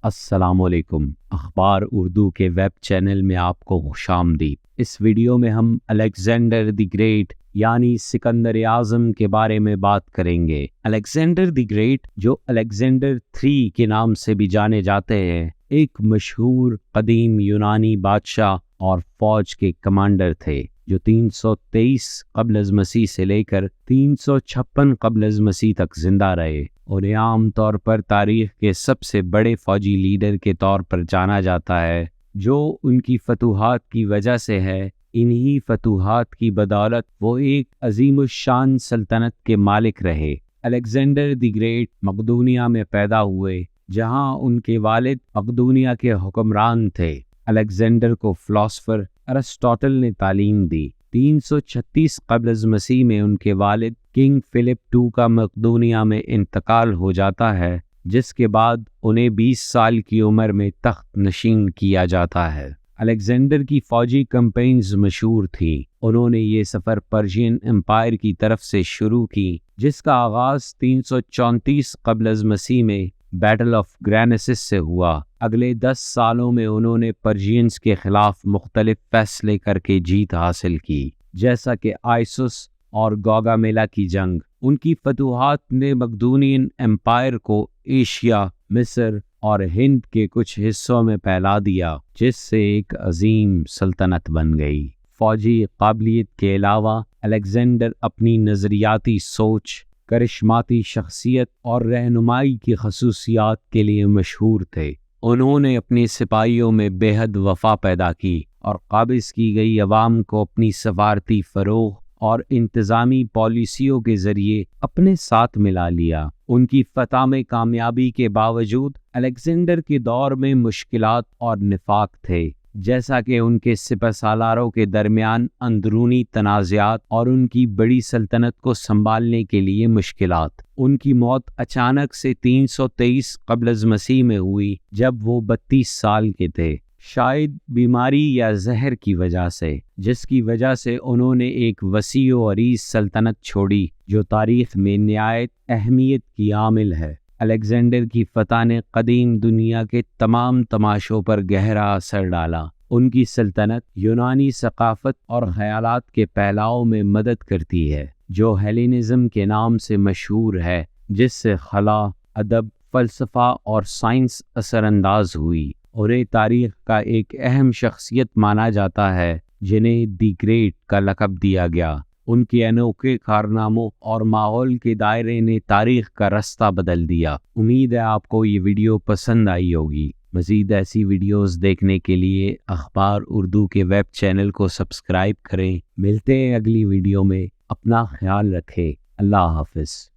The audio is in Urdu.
السلام علیکم۔ اخبار اردو کے ویب چینل میں آپ کو خوش آمدید۔ اس ویڈیو میں ہم الیگزینڈر دی گریٹ یعنی سکندر اعظم کے بارے میں بات کریں گے۔ الیگزینڈر دی گریٹ، جو الیگزینڈر 3 کے نام سے بھی جانے جاتے ہیں، ایک مشہور قدیم یونانی بادشاہ اور فوج کے کمانڈر تھے جو 323 قبل از مسیح سے لے کر 356 قبل از مسیح تک زندہ رہے۔ انہیں عام طور پر تاریخ کے سب سے بڑے فوجی لیڈر کے طور پر جانا جاتا ہے، جو ان کی فتوحات کی وجہ سے ہے۔ انہی فتوحات کی بدولت وہ ایک عظیم الشان سلطنت کے مالک رہے۔ الیگزینڈر دی گریٹ مقدونیہ میں پیدا ہوئے، جہاں ان کے والد مقدونیہ کے حکمران تھے۔ الیگزینڈر کو فلاسفر ارسطاطل نے تعلیم دی۔ 336 قبل از مسیح میں ان کے والد کنگ فلپ II کا مقدونیہ میں انتقال ہو جاتا ہے، جس کے بعد انہیں 20 سال کی عمر میں تخت نشین کیا جاتا ہے۔ الیگزینڈر کی فوجی کمپینز مشہور تھیں۔ انہوں نے یہ سفر پرشین امپائر کی طرف سے شروع کی، جس کا آغاز 334 قبل از مسیح میں بیٹل آف گرینیسس سے ہوا۔ اگلے 10 سالوں میں انہوں نے پرشینز کے خلاف مختلف فیصلے کر کے جیت حاصل کی، جیسا کہ آئسوس اور گوگامیلا کی جنگ۔ ان کی فتوحات نے مقدونین امپائر کو ایشیا، مصر اور ہند کے کچھ حصوں میں پھیلا دیا، جس سے ایک عظیم سلطنت بن گئی۔ فوجی قابلیت کے علاوہ الیگزینڈر اپنی نظریاتی سوچ، کرشماتی شخصیت اور رہنمائی کی خصوصیات کے لیے مشہور تھے۔ انہوں نے اپنی سپاہیوں میں بے حد وفا پیدا کی اور قابض کی گئی عوام کو اپنی سفارتی فروغ اور انتظامی پالیسیوں کے ذریعے اپنے ساتھ ملا لیا۔ ان کی فتح میں کامیابی کے باوجود الیگزینڈر کے دور میں مشکلات اور نفاق تھے، جیسا کہ ان کے سپہ سالاروں کے درمیان اندرونی تنازعات اور ان کی بڑی سلطنت کو سنبھالنے کے لیے مشکلات۔ ان کی موت اچانک سے 323 قبل از مسیح میں ہوئی، جب وہ 32 سال کے تھے، شاید بیماری یا زہر کی وجہ سے، جس کی وجہ سے انہوں نے ایک وسیع و عریض سلطنت چھوڑی جو تاریخ میں نہایت اہمیت کی حامل ہے۔ الیگزینڈر کی فتح نے قدیم دنیا کے تمام تماشوں پر گہرا اثر ڈالا۔ ان کی سلطنت یونانی ثقافت اور خیالات کے پھیلاؤ میں مدد کرتی ہے، جو ہیلینزم کے نام سے مشہور ہے، جس سے خلا، ادب، فلسفہ اور سائنس اثر انداز ہوئی۔ انہیں تاریخ کا ایک اہم شخصیت مانا جاتا ہے، جنہیں دی گریٹ کا لقب دیا گیا۔ ان کے انوکھے کارناموں اور ماحول کے دائرے نے تاریخ کا رستہ بدل دیا۔ امید ہے آپ کو یہ ویڈیو پسند آئی ہوگی۔ مزید ایسی ویڈیوز دیکھنے کے لیے اخبار اردو کے ویب چینل کو سبسکرائب کریں۔ ملتے ہیں اگلی ویڈیو میں۔ اپنا خیال رکھیں۔ اللہ حافظ۔